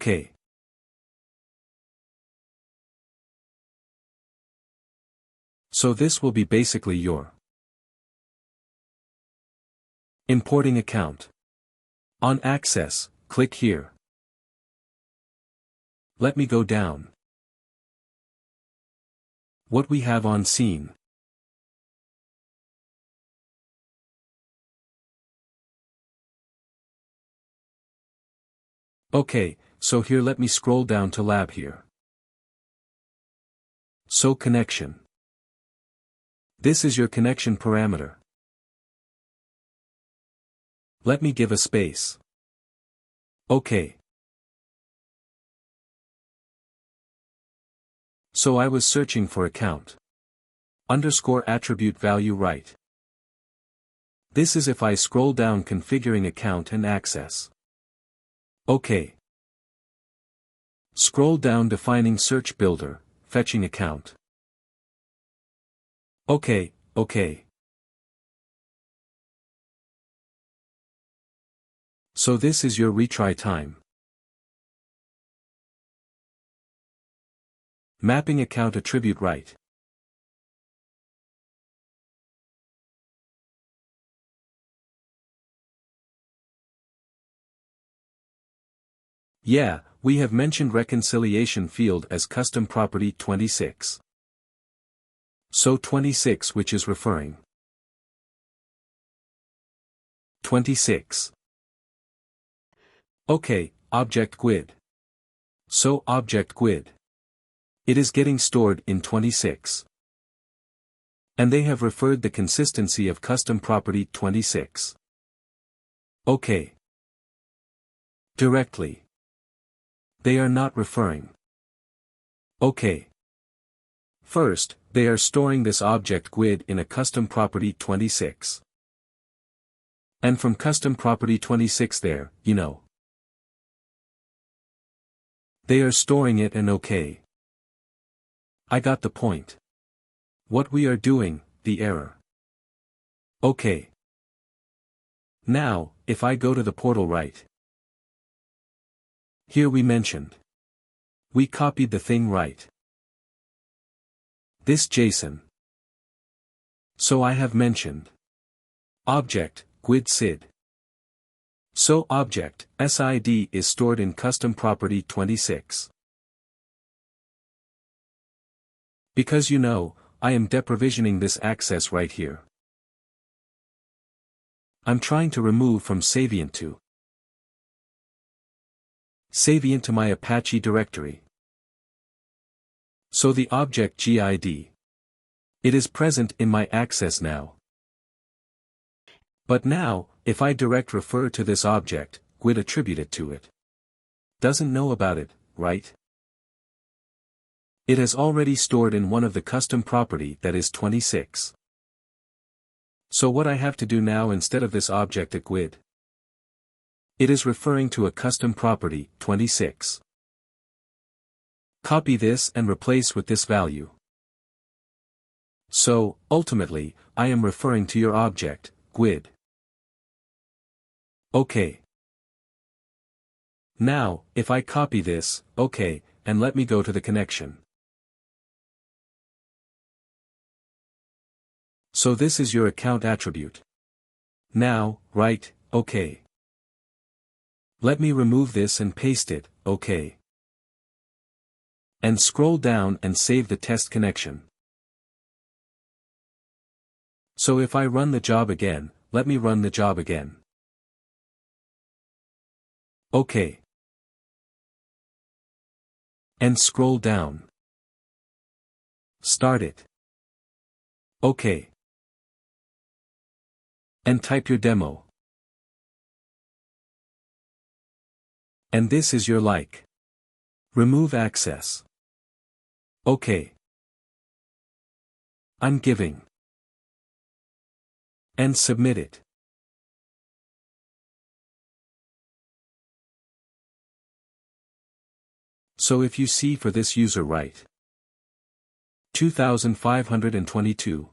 Okay. So this will be basically your importing account. On access, click here. Let me go down. What we have on scene. Okay, so here let me scroll down to lab here. So connection. This is your connection parameter. Let me give a space. Okay. So I was searching for account. Underscore attribute value right. This is if I scroll down configuring account and access. Okay. Scroll down defining search builder, fetching account. Okay. So this is your retry time. Mapping account attribute right. Yeah, we have mentioned reconciliation field as custom property 26. So 26 which is referring. 26. Okay, Object Quid. So Object Quid. It is getting stored in 26. And they have referred the consistency of custom property 26. Okay. Directly. They are not referring. Okay. First, they are storing this Object Quid in a custom property 26. And from custom property 26 there, you know. They are storing it and okay. I got the point. What we are doing, the error. Okay. Now, if I go to the portal right. Here we mentioned. We copied the thing right. This JSON. So I have mentioned. Object, Quid SID. So object, SID is stored in custom property 26. Because you know, I am deprovisioning this access right here. I'm trying to remove from Saviynt to Saviynt to my Apache directory. So the object GID. It is present in my access now. But now, if I direct refer to this object, Quid attributed to it. Doesn't know about it, right? It has already stored in one of the custom property that is 26. So what I have to do now instead of this object a Quid. It is referring to a custom property, 26. Copy this and replace with this value. So, ultimately, I am referring to your object, Quid. Okay. Now, if I copy this, okay, and let me go to the connection. So this is your account attribute. Now, right, okay. Let me remove this and paste it, okay. And scroll down and save the test connection. So if I run the job again, let me run the job again. Okay. And scroll down. Start it. Okay. And type your demo. And this is your like. Remove access. Okay. I'm giving. And submit it. So if you see for this user right. 2522.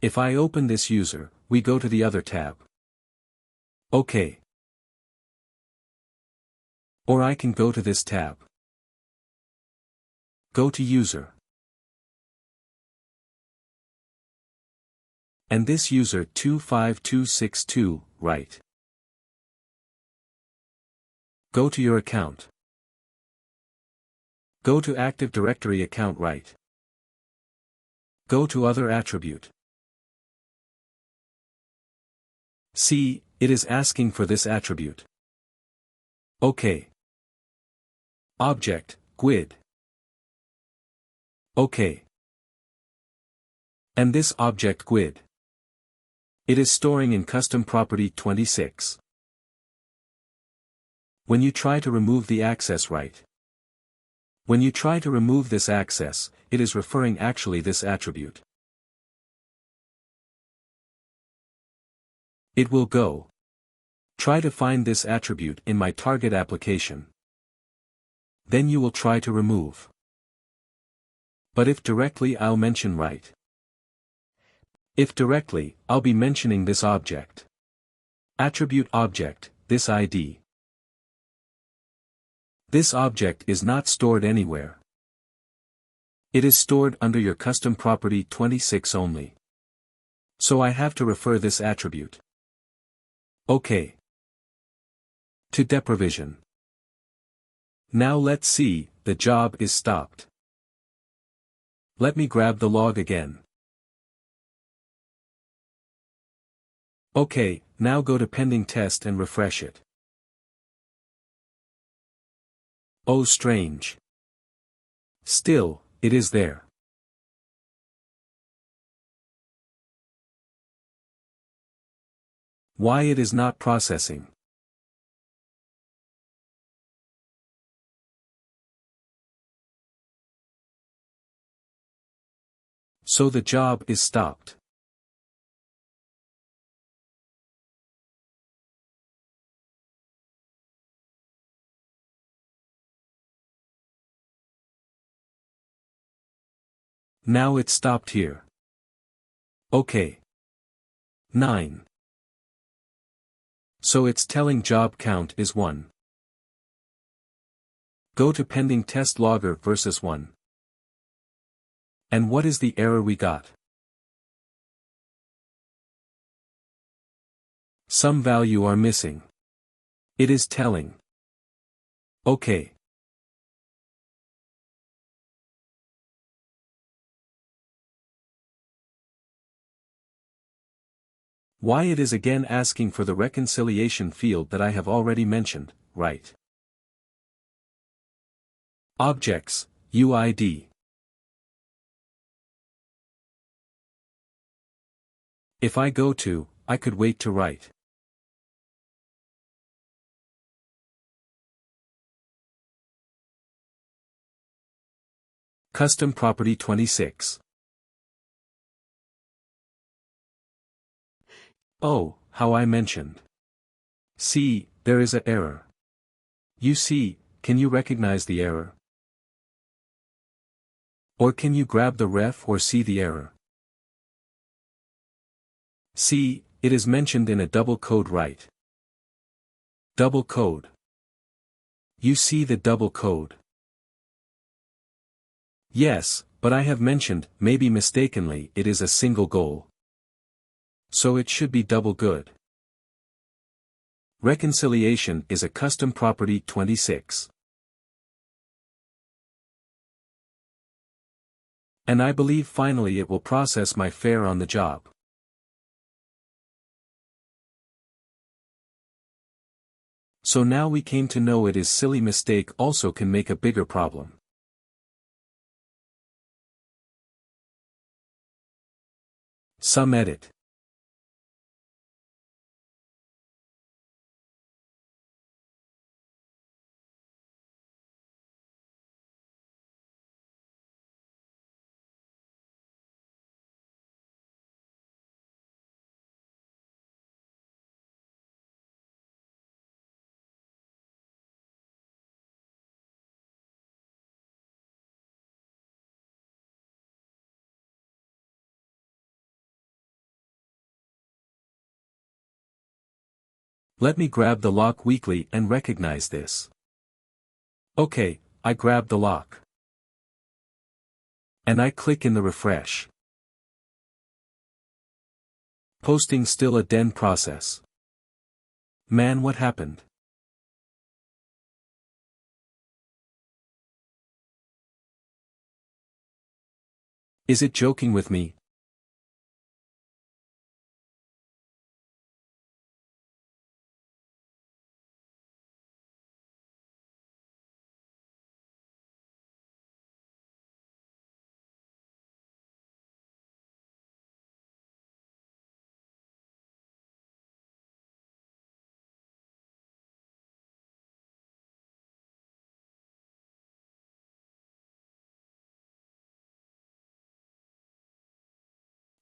If I open this user, we go to the other tab. Okay. Or I can go to this tab. Go to User. And this user 25262, right. Go to your account. Go to Active Directory account, right. Go to Other attribute. See, it is asking for this attribute. OK. Object Quid. OK. And this Object Quid. It is storing in custom property 26. When you try to remove the access, right. When you try to remove this access, it is referring actually this attribute. It will go. Try to find this attribute in my target application. Then you will try to remove. But if directly, I'll mention right. If directly, I'll be mentioning this object. Attribute object, this ID. This object is not stored anywhere. It is stored under your custom property 26 only. So I have to refer this attribute. OK. To deprovision. Now let's see, the job is stopped. Let me grab the log again. OK, now go to pending test and refresh it. Oh, strange. Still, it is there. Why it is not processing? So the job is stopped. Now it stopped here. OK. 9. So it's telling job count is 1. Go to pending test logger versus 1. And what is the error we got? Some value are missing. It is telling. OK. Why it is again asking for the reconciliation field that I have already mentioned, right? Objects, UID. If I go to, I could wait to write. Custom property 26. Oh, how I mentioned. See, there is an error. You see, can you recognize the error? Or can you grab the ref or see the error? See, it is mentioned in a double code, right? Double code. You see the double code. Yes, but I have mentioned, maybe mistakenly, it is a single goal. So it should be double good. Reconciliation is a custom property 26. And I believe finally it will process my fare on the job. So now we came to know it is silly mistake also can make a bigger problem. Some edit. Let me grab the lock weekly and recognize this. Okay, I grab the lock. And I click in the refresh. Posting still a den process. Man, what happened? Is it joking with me?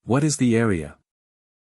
What is the area?